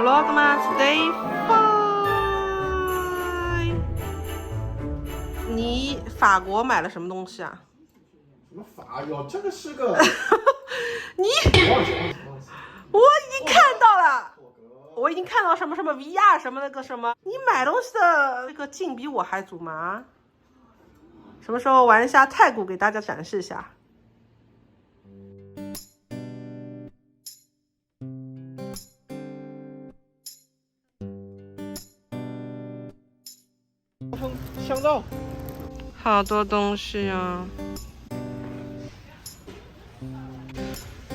Vlogmas Day 5。你法国买了什么东西啊？什么法哟？这个是个你忘记我已经看到了，我已经看到什么什么 VR 什么那个什么，你买东西的这个劲比我还足吗？什么时候玩一下太古给大家展示一下？香皂，好多东西啊！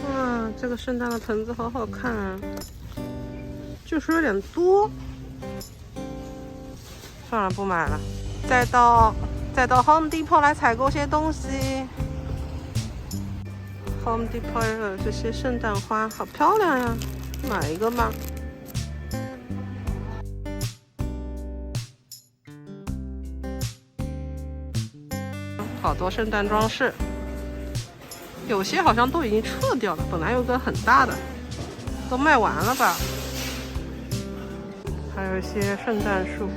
哇，这个圣诞的盆子好好看啊，就是有点多。算了，不买了。再到 Home Depot 来采购些东西。Home Depot 的这些圣诞花好漂亮呀，买一个吧。好多圣诞装饰，有些好像都已经撤掉了，本来有个很大的，都卖完了吧？还有一些圣诞树。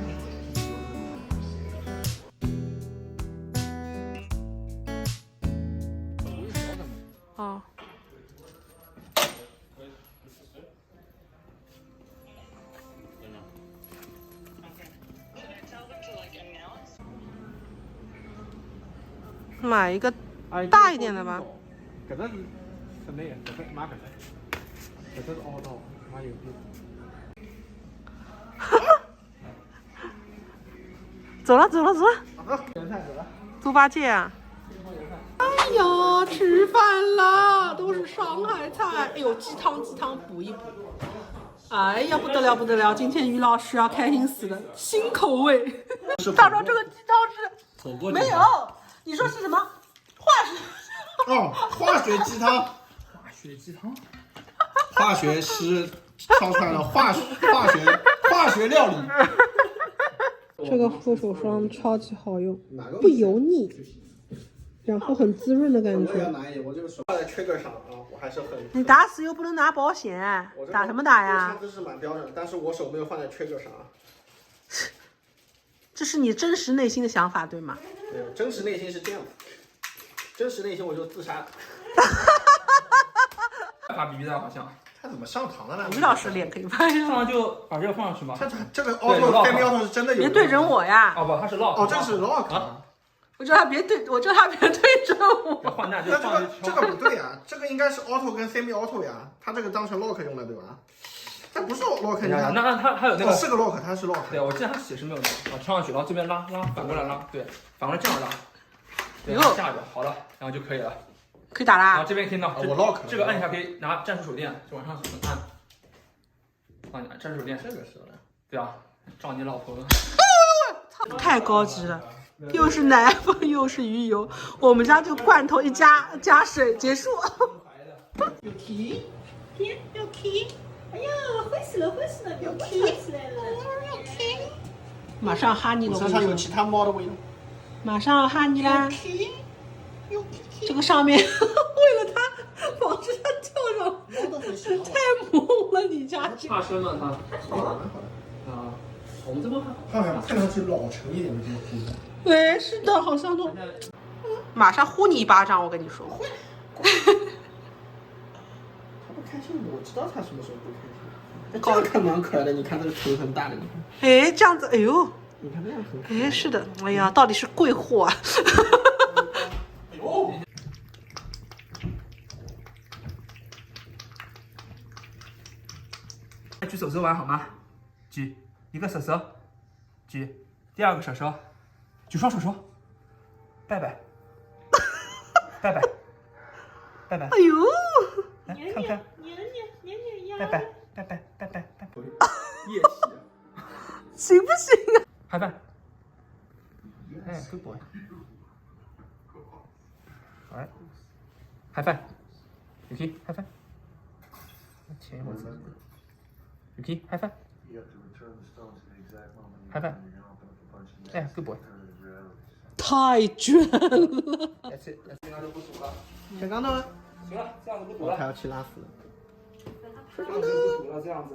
哦。买一个大一点的吧。搿只是室内的，搿只买搿只是凹道，买有病。走了。好的，原菜走了。猪八戒啊！哎呀，吃饭啦，都是上海菜。哎呦，鸡汤补一补。哎呀，不得了！今天于老师要开心死了，新口味。他说这个鸡汤是火锅没有，你说是什么？化学鸡汤。化学师烧出来的化学料理。这个护手霜超级好用，不油腻，然后很滋润的感觉。我这个手放在缺个上啊，我还是很。你打死又不能拿保险，打什么打呀？这是蛮标准的，但是我手没有放在缺个上啊。这是你真实内心的想法对吗？没有，真实内心是这样的，真实内心我就自杀了。发 BB 弹好像。他怎么上膛了呢？于老师脸可以拍上来就把这个放上去嘛。这个 auto family auto 是真的有。别对准我呀！哦不，它是 lock。哦，这是 lock。我叫他别对准我。换弹就那放这个不对呀，这个应该是 auto 跟 semi auto 呀，它这个当成 lock 用的对吧？这不是 lock， 你看。那它有那个。是个 lock， 它是 lock。对，我记得它写是没有的。穿上去，然后这边拉，反过来拉，对，反过来这样拉。对，架着，好了，然后就可以了。可以打啦。然后这边可以呢，我 lock。这个按一下可以拿战术手电，就往上按。放战术手电，这个是的。对啊，照你老婆了。太高级了，又是奶粉又是鱼油，我们家就罐头一加水结束。有题，天有题，哎呀，会死了，有题起来了，马上哈你了，身上有其他猫的味道。马上要哈你啦！这个上面为了它防止它跳上，太萌了，你家这怕生吗？它好了。啊，我们这么看上去老成一点的这个胡子。对，是的，好像都。马上呼你一巴掌，我跟你说。他不开心，我知道他什么时候不开心。这样看蛮可爱的，你看这个头很大的，你看。哎，这样子，哎呦。你看那样很可爱。哎，是的，哎呀，到底是贵货啊！哎呦。举手手玩好吗？举一个手手，举第二个手手，举双手手，拜拜，拜拜，拜拜。哎呦，来看看，娘拜拜，拜拜，拜拜，拜拜。夜袭。行不行啊？嗨饭。哎，good boy。好嘞，嗨饭。Yuki，嗨饭。前我自己。Yuki，嗨饭。嗨饭。哎，good boy。太卷了。这样就不堵了。小刚头。行了，这样子不堵了。还要去拉屎。这样子不堵了，这样子。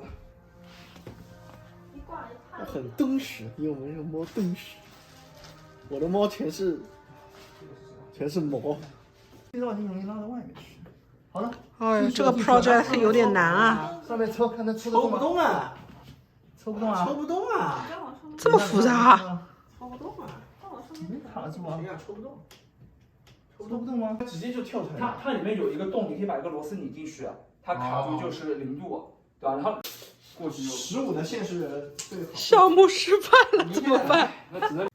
很敦实，因为我们这个猫敦实。我的猫全是毛，这道题容易拉到外面去。好了，哎，这个 project 有点难啊，上面抽，看它抽得抽不动啊，抽不动啊，抽不动啊，这么复杂。抽不动啊，没卡住啊哎，呀，抽不动，抽不动吗？它直接就跳出来了。它里面有一个洞，你可以把一个螺丝拧进去，它卡住就是0度，对吧？然后过去就15的线是最好。项目失败了，怎么办？那只能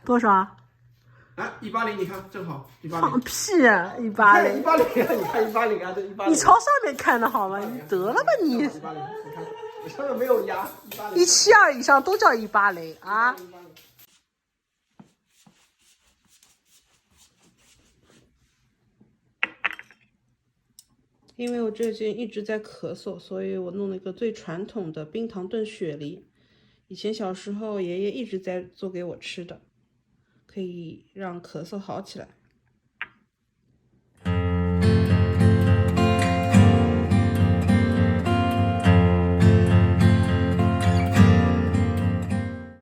多少啊？来180，你看正好放180。屁啊！180， 180啊！你看180啊，这180。你朝上面看的好吗？你得了吧你！ 180，你看我上面没有压180。172以上都叫180啊！因为我最近一直在咳嗽，所以我弄了一个最传统的冰糖炖雪梨。以前小时候爷爷一直在做给我吃的，可以让咳嗽好起来。